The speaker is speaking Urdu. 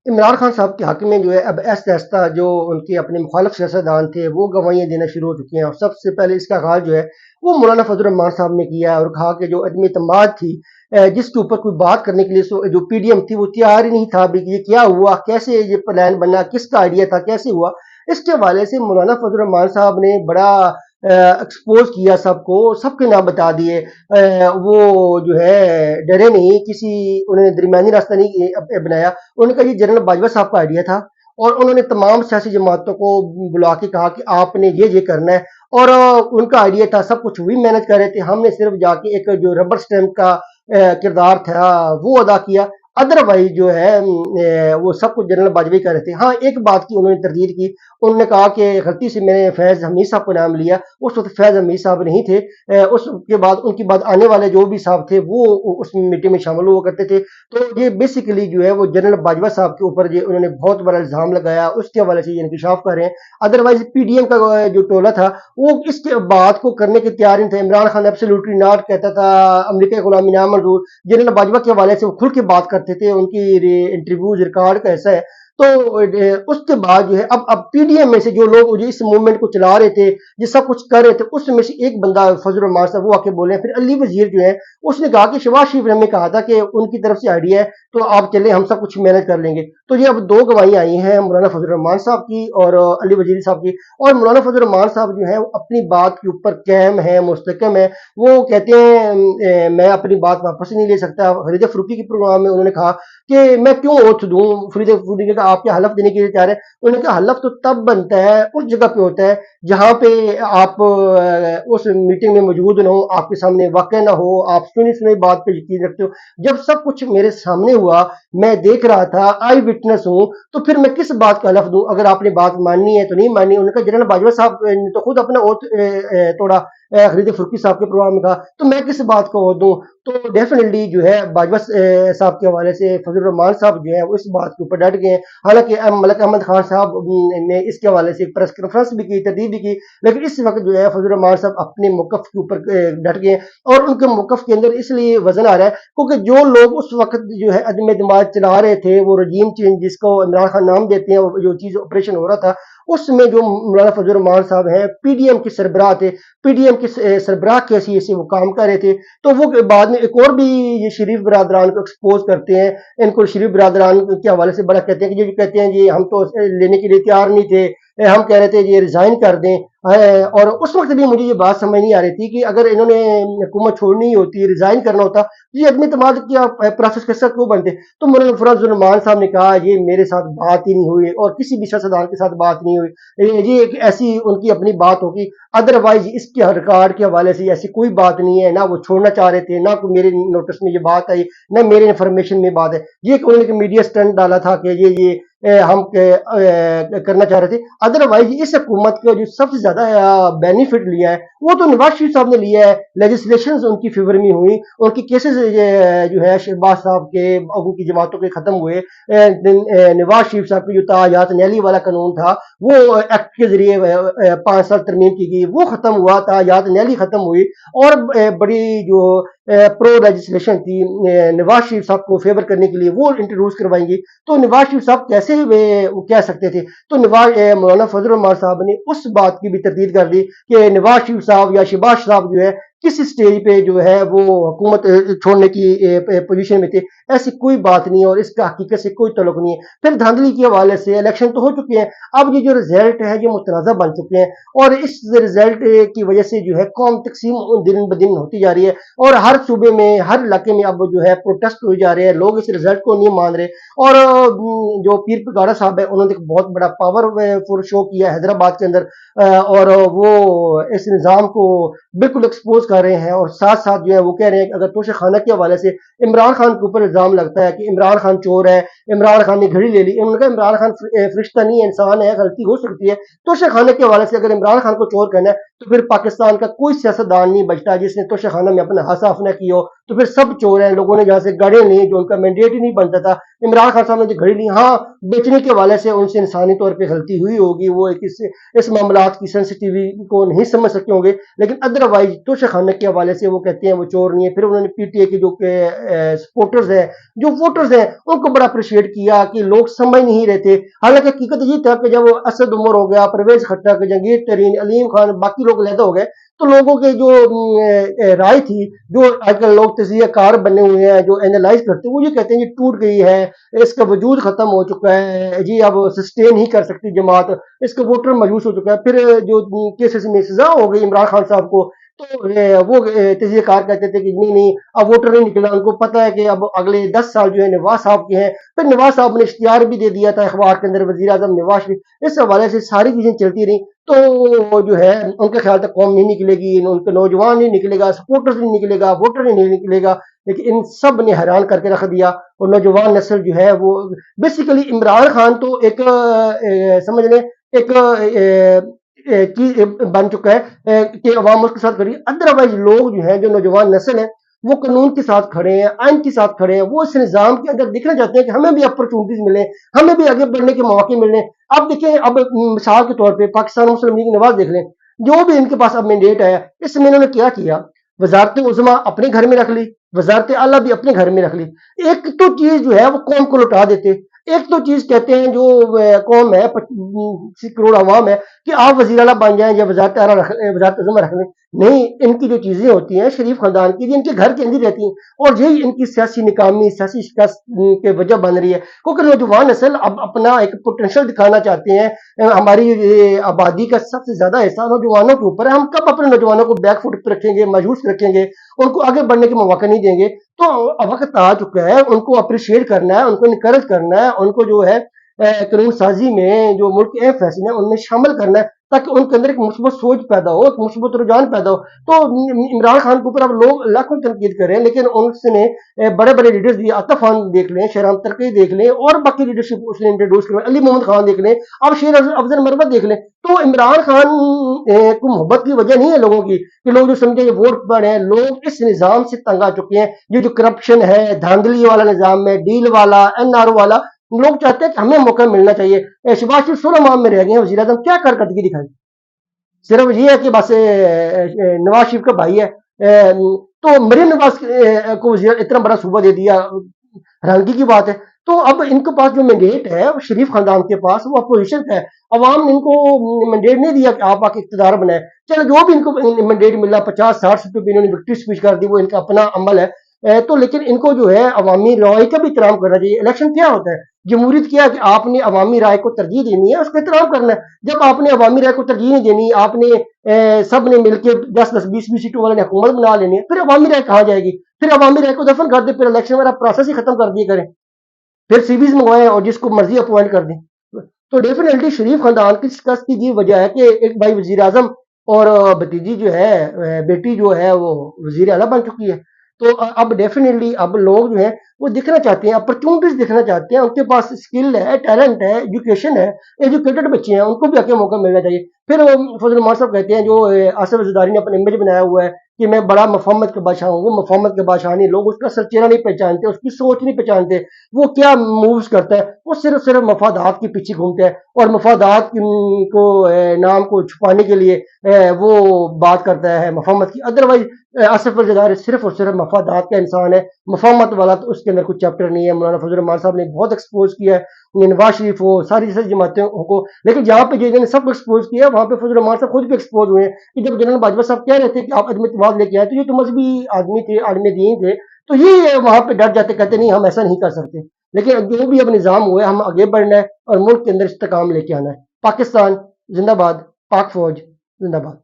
عمران خان صاحب کے حق میں جو ہے اب ایسے ایسا جو ان کے اپنے مخالف سیاستدان تھے وہ گواہیاں دینا شروع ہو چکی ہیں، اور سب سے پہلے اس کا آغاز جو ہے وہ مولانا فضل الرحمان صاحب نے کیا اور کہا کہ جو عدم اعتماد تھی، جس کے اوپر کوئی بات کرنے کے لیے جو پی ڈی ایم تھی وہ تیار ہی نہیں تھا بھی کہ یہ کیا ہوا، کیسے یہ پلان بنا، کس کا آئیڈیا تھا، کیسے ہوا۔ اس کے حوالے سے مولانا فضل الرحمان صاحب نے بڑا ایکسپوز کیا سب کو، سب کے نام بتا دیے۔ وہ جو ہے ڈرے نہیں، کسی انہوں نے درمیانی راستہ نہیں بنایا۔ انہوں نے کہا یہ جنرل باجوہ صاحب کا آئیڈیا تھا، اور انہوں نے تمام سیاسی جماعتوں کو بلا کے کہا کہ آپ نے یہ کرنا ہے، اور ان کا آئیڈیا تھا، سب کچھ وہی مینج کر رہے تھے، ہم نے صرف جا کے ایک جو ربر اسٹیمپ کا کردار تھا وہ ادا کیا۔ ادروائز جو ہے وہ سب کچھ جنرل باجوہ کر رہے تھے۔ ہاں ایک بات کی انہوں نے تردید کی، انہوں نے کہا کہ غلطی سے میں نے فیض حمید صاحب کو نام لیا، اس وقت فیض حمید صاحب نہیں تھے۔ اس کے بعد ان کے بعد آنے والے جو بھی صاحب تھے وہ اس میٹنگ میں شامل ہوا کرتے تھے۔ تو یہ بیسیکلی جو ہے وہ جنرل باجوہ صاحب کے اوپر انہوں نے بہت بڑا الزام لگایا، اس کے حوالے سے یہ انکشاف کر رہے ہیں۔ ادروائز پی ڈی ایم کا جو ٹولہ تھا وہ اس کے بات کو کرنے کے تیار نہیں تھا۔ عمران خان ایبسلیوٹلی ناٹ کہتا تھا، امریکہ کی غلامی نامنظور۔ جنرل باجوہ کے حوالے سے وہ کھل کے بات کرتے تھے، ان کی انٹرویوز ریکارڈ کا ایسا ہے۔ تو اس کے بعد جو ہے اب پی ڈی ایم میں سے جو لوگ جو اس موومنٹ کو چلا رہے تھے، یہ سب کچھ کر رہے تھے، اس میں سے ایک بندہ فضل الرحمان صاحب وہ آ کے بولے ہیں۔ پھر علی وزیر جو ہے اس نے کہا کہ شہباز شریف نے ہمیں کہا تھا کہ ان کی طرف سے آئیڈیا ہے تو آپ چلیں، ہم سب کچھ مینج کر لیں گے۔ تو یہ اب دو گواہیاں آئی ہیں مولانا فضل الرحمان صاحب کی اور علی وزیر صاحب کی۔ اور مولانا فضل الرحمان صاحب جو ہے اپنی بات کے اوپر قائم ہے، مستحکم ہے۔ وہ کہتے ہیں میں اپنی بات واپس نہیں لے سکتا۔ فرید فروکی کے پروگرام میں انہوں نے کہا کہ میں کیوں اوتھ دوں، فرید فروکی نے کہا آپ کیا حلف دینے کے لیے تیار ہے؟ انہوں نے کہا حلف تو تب بنتا ہے، اس جگہ پہ ہوتا ہے جہاں پہ آپ اس میٹنگ میں موجود نہ ہو، آپ کے سامنے واقع نہ ہو، آپ سنی سنی بات پہ یقین رکھتے ہو۔ جب سب کچھ میرے سامنے ہوا، میں دیکھ رہا تھا، آئی وٹنس ہوں، تو پھر میں کس بات کا حلف دوں؟ اگر آپ نے بات ماننی ہے تو نہیں ماننی۔ انہوں نے کہا جنرل باجوہ صاحب نے تو خود اپنا اوتھ توڑا، فرید فرقی صاحب کے پروگرام میں کہا، تو میں کس بات کو اوتھ دوں؟ تو ڈیفینیٹلی جو ہے باجوہ صاحب کے حوالے سے فضل الرحمان صاحب جو ہے وہ اس بات کے اوپر ڈٹ گئے ہیں۔ حالانکہ ملک احمد خان صاحب نے اس کے حوالے سے ایک پریس کانفرنس بھی کی، تردید بھی کی، لیکن اس وقت جو ہے فضل الرحمان صاحب اپنے موقف کے اوپر ڈٹ گئے ہیں، اور ان کے موقف کے اندر اس لیے وزن آ رہا ہے کیونکہ جو لوگ اس وقت جو ہے عدم اعتماد چلا رہے تھے، وہ رجیم چینج جس کو عمران خان نام دیتے ہیں، جو چیز آپریشن ہو رہا تھا، اس میں جو مولانا فضل الرحمان صاحب ہیں پی ڈی ایم کے سربراہ تھے، پی ڈی ایم کے سربراہ کی حیثیت سے وہ کام کر رہے تھے۔ تو وہ بعد میں ایک اور بھی یہ شریف برادران کو ایکسپوز کرتے ہیں، ان کو شریف برادران کے حوالے سے بڑا کہتے ہیں کہ یہ کہتے ہیں جی ہم تو لینے کے لیے تیار نہیں تھے، ہم کہہ رہے تھے یہ ریزائن کر دیں۔ اور اس وقت بھی مجھے یہ بات سمجھ نہیں آ رہی تھی کہ اگر انہوں نے حکومت چھوڑنی ہوتی، ریزائن کرنا ہوتا، یہ عدم اعتماد کیا پروسیس کے ساتھ کیوں بنتے؟ تو مولانا فضل الرحمان صاحب نے کہا یہ میرے ساتھ بات ہی نہیں ہوئی، اور کسی بھی سیاستدان کے ساتھ بات نہیں ہوئی، یہ ایک ایسی ان کی اپنی بات ہوگی۔ ادروائز اس کے ریکارڈ کے حوالے سے ایسی کوئی بات نہیں ہے، نہ وہ چھوڑنا چاہ رہے تھے، نہ کوئی میرے نوٹس میں یہ بات آئی، نہ میرے انفارمیشن میں بات ہے۔ یہ کہ انہوں نے میڈیا سٹنٹ ڈالا تھا کہ یہ ہم کرنا چاہ رہے تھے۔ ادروائز اس حکومت کا جو سب سے زیادہ بینیفٹ لیا ہے وہ تو نواز شریف صاحب نے لیا ہے، لیجسلیشنز ان کی فیور میں ہوئی، ان کی کیسز جو ہے شہباز صاحب کے ان کی جماعتوں کے ختم ہوئے۔ نواز شریف صاحب کی جو تاحیات نیلی والا قانون تھا وہ ایکٹ کے ذریعے 5 سال ترمیم کی گئی، وہ ختم ہوا، تاحیات نیلی ختم ہوئی، اور بڑی جو پرو لیجسلیشن تھی نواز شریف صاحب کو فیور کرنے کے لیے وہ انٹروڈیوس کروائیں گی۔ تو نواز شریف صاحب کیسے کہہ سکتے تھے؟ تو مولانا فضل الرحمان صاحب نے اس بات کی بھی تردید کر دی کہ نواز شریف صاحب یا شہباز صاحب جو ہے کس سٹیج پہ جو ہے وہ حکومت چھوڑنے کی پوزیشن میں تھے، ایسی کوئی بات نہیں ہے، اور اس کا حقیقت سے کوئی تعلق نہیں ہے۔ پھر دھاندلی کے حوالے سے الیکشن تو ہو چکے ہیں، اب یہ جو رزلٹ ہے یہ متنازع بن چکے ہیں، اور اس رزلٹ کی وجہ سے جو ہے قوم تقسیم دن بدن ہوتی جا رہی ہے، اور ہر صوبے میں ہر علاقے میں اب جو ہے پروٹیسٹ ہوئے جا رہے ہیں، لوگ اس رزلٹ کو نہیں مان رہے۔ اور جو پیر پگاڑا صاحب ہے انہوں نے ایک بہت بڑا پاور فل شو کیا ہے حیدرآباد کے اندر، اور وہ اس نظام کو بالکل ایکسپوز کر رہے ہیں، اور ساتھ ساتھ جو ہے وہ کہہ رہے ہیں کہ اگر توشہ خانہ کے حوالے سے عمران خان کے اوپر الزام لگتا ہے کہ عمران خان چور ہے، عمران خان نے گھڑی لے لی، انہوں نے کہا عمران خان فرشتہ نہیں ہے، انسان ہے، غلطی ہو سکتی ہے۔ توشہ خانہ کے حوالے سے اگر عمران خان کو چور کہنا ہے تو پھر پاکستان کا کوئی سیاستدان نہیں بچتا جس نے توشہ خانہ میں اپنا ہاتھ صاف نہ کیا ہو، تو پھر سب چور ہیں، لوگوں نے جہاں سے گاڑیاں لی جو ان کا مینڈیٹ ہی نہیں بنتا تھا۔ عمران خان صاحب نے جو گھڑی لی، ہاں بیچنے کے حوالے سے ان سے انسانی طور پہ غلطی ہوئی ہوگی، وہ اس معاملات کی سینسٹیوٹی کو نہیں سمجھ سکتے ہوں گے، لیکن ادروائز توشہ خانہ کے حوالے سے وہ کہتے ہیں وہ چور نہیں ہے۔ پھر انہوں نے پی ٹی اے کے جو سپورٹرز ہیں، جو ووٹرز ہیں، ان کو بڑا اپریشیٹ کیا کہ لوگ سمجھ نہیں رہے تھے۔ حالانکہ حقیقت یہ تھا کہ جب اسد عمر ہو گیا، پرویز خٹک، جہانگیر ترین، علیم خان، باقی لوگ علیحدہ ہو گئے، تو لوگوں کے جو رائے تھی، جو آج کل لوگ تجزیہ کار بنے ہوئے ہیں، جو اینالائز کرتے ہیں، وہ یہ کہتے ہیں یہ ٹوٹ گئی ہے، اس کا وجود ختم ہو چکا ہے جی، اب سسٹین نہیں کر سکتی جماعت، اس کا ووٹر مایوس ہو چکا ہے۔ پھر جو کیسز میں سزا ہو گئی عمران خان صاحب کو، تو وہ تجزیہ کار کہتے تھے کہ نہیں نہیں اب ووٹر نہیں نکلا، ان کو پتا ہے کہ اب اگلے 10 سال جو ہے نواز صاحب کے ہیں۔ پھر نواز صاحب نے اشتہار بھی دے دیا تھا اخبار کے اندر، وزیر اعظم نواز شریف، اس حوالے سے ساری چیزیں چلتی رہی۔ تو جو ہے ان کے خیال تک قوم نہیں نکلے گی، ان کے نوجوان نہیں نکلے گا، سپورٹرز نہیں نکلے گا، ووٹر نہیں نکلے گا، لیکن ان سب نے حیران کر کے رکھ دیا۔ اور نوجوان نسل جو ہے وہ بیسیکلی عمران خان تو ایک سمجھ لیں ایک چیز بن چکا ہے کہ عوام اس کے ساتھ کھڑی ہے۔ ادروائز لوگ جو ہیں، جو نوجوان نسل ہے، وہ قانون کے ساتھ کھڑے ہیں، آئین کے ساتھ کھڑے ہیں، وہ اس نظام کے اندر دیکھنا چاہتے ہیں کہ ہمیں بھی اپرچونٹیز ملیں، ہمیں بھی آگے بڑھنے کے مواقع ملیں۔ اب دیکھیں، اب مثال کے طور پہ پاکستان مسلم لیگ نواز دیکھ لیں، جو بھی ان کے پاس اب مینڈیٹ آیا، اس میں انہوں نے کیا کیا؟ وزارت عظما اپنے گھر میں رکھ لی، وزارت اعلیٰ بھی اپنے گھر میں رکھ لی۔ ایک تو چیز جو ہے وہ قوم کو لوٹا دیتے، ایک تو چیز کہتے ہیں جو قوم ہے 25 کروڑ عوام ہے کہ آپ وزیر اعلیٰ بن جائیں یا وزارت اعلیٰ وزارت عظما رکھ لیں۔ نہیں، ان کی جو چیزیں ہوتی ہیں شریف خاندان کی، ان کے گھر کے اندر رہتی ہیں، اور یہی ان کی سیاسی ناکامی، سیاسی شکست کی وجہ بن رہی ہے، کیونکہ نوجوان نسل اب اپنا ایک پوٹینشیل دکھانا چاہتے ہیں۔ ہماری آبادی کا سب سے زیادہ حصہ نوجوانوں کے اوپر ہے، ہم کب اپنے نوجوانوں کو بیک فٹ پہ رکھیں گے، مایوس رکھیں گے، ان کو آگے بڑھنے کے مواقع نہیں دیں گے؟ تو وقت آ چکا ہے ان کو اپریشیٹ کرنا ہے، ان کو انکریج کرنا ہے، ان کو جو ہے قانون سازی میں جو ملک کے اہم فیصلے ہیں ان میں شامل کرنا ہے، تاکہ ان کے اندر ایک مثبت سوچ پیدا ہو، ایک مثبت رجحان پیدا ہو۔ تو عمران خان کے اوپر اب لوگ لاکھوں تنقید کریں، لیکن اس نے بڑے بڑے لیڈرز دیے، عاطف خان دیکھ لیں، شہرام ترکی دیکھ لیں، اور باقی لیڈرشپ اس نے انٹروڈیوس کیا، علی محمد خان دیکھ لیں، اب شیر افضل مروت دیکھ لیں۔ تو عمران خان کو محبت کی وجہ نہیں ہے لوگوں کی کہ لوگ جو سمجھے یہ ووٹ پڑ ہیں، لوگ اس نظام سے تنگ آ چکے ہیں، یہ جو کرپشن ہے، دھاندلی والا نظام ہے، ڈیل والا، این آر او والا، لوگ چاہتے ہیں کہ ہمیں موقع ملنا چاہیے۔ شباز شریف 16 ماہ میں رہ گئے ہیں وزیر اعظم، کیا کارکردگی دکھائی؟ صرف یہ ہے کہ بس نواز شریف کا بھائی ہے، تو مریم نواز کو وزیر اتنا بڑا صوبہ دے دیا، حیرانگی کی بات ہے۔ تو اب ان کے پاس جو مینڈیٹ ہے وہ شریف خاندان کے پاس، وہ اپوزیشن ہے، عوام نے ان کو مینڈیٹ نہیں دیا کہ آپ آ کے اقتدار بنائیں۔ چلو جو بھی ان کو مینڈیٹ ملا، 50-60 سیٹوں پہ انہوں نے وکٹری اسپیچ کر دی، وہ ان کا اپنا عمل ہے۔ تو لیکن ان کو جو ہے عوامی رائے کا بھی احترام کرنا چاہیے۔ الیکشن کیا ہوتا ہے؟ جمہوریت کیا ہے کہ آپ نے عوامی رائے کو ترجیح دینی ہے، اس کا احترام کرنا ہے۔ جب آپ نے عوامی رائے کو ترجیح نہیں دینی، آپ نے سب نے مل کے 10-10 20-20 سیٹوں والے نے حکومت بنا لینی ہے، پھر عوامی رائے کہاں جائے گی؟ پھر عوامی رائے کو دفن کر دیں، پھر الیکشن والا پروسیس ہی ختم کر دیا کریں، پھر سی ویز منگوائیں اور جس کو مرضی اپوائنٹ کر دیں۔ تو ڈیفینیٹلی شریف خاندان کی شکست کی یہ وجہ ہے کہ ایک بھائی وزیر اعظم اور بھتیجی جو ہے، بیٹی جو ہے وہ وزیر اعلیٰ بن چکی ہے۔ تو اب ڈیفینیٹلی اب لوگ جو ہیں وہ دیکھنا چاہتے ہیں، اپرچونٹیز دیکھنا چاہتے ہیں، ان کے پاس اسکل ہے، ٹیلنٹ ہے، ایجوکیشن ہے، ایجوکیٹڈ بچے ہیں، ان کو بھی آ کے موقع ملنا چاہیے۔ پھر فضل الرحمان صاحب کہتے ہیں، جو آصف زرداری نے اپنا امیج بنایا ہوا ہے کہ میں بڑا مفاہمت کا بادشاہ ہوں، وہ مفاہمت کا بادشاہ نہیں، لوگ اس کا سر چہرہ نہیں پہچانتے، اس کی سوچ نہیں پہچانتے، وہ کیا مووز کرتا ہے، وہ صرف مفادات کے پیچھے گھومتا ہے، اور مفادات کو نام کو چھپانے کے لیے وہ بات کرتا ہے مفاہمت کی۔ ادروائز آصف زرداری صرف اور صرف مفادات کا انسان ہے، مفاہمت والا تو اس کے اندر کوئی چیپٹر نہیں ہے۔ مولانا فضل الرحمان صاحب نے بہت ایکسپوز کیا ہے نواز شریف ہو، ساری جماعتوں کو، لیکن جہاں پہ جنہوں نے سب کو ایکسپوز کیا وہاں پہ فضل الرحمان صاحب خود بھی ایکسپوز ہوئے ہیں کہ جب جنرل باجوہ صاحب کہہ رہے تھے کہ آپ عدم اعتماد لے کے آئے، تو یہ تو مذہبی آدمی تھے، عالم دین تھے، تو یہ وہاں پہ ڈٹ جاتے، کہتے نہیں ہم ایسا نہیں کر سکتے۔ لیکن جو بھی اب نظام ہوا ہے، ہم آگے بڑھنا ہے اور ملک کے اندر استحکام لے کے آنا ہے۔ پاکستان زندہ باد، پاک فوج زندہ باد۔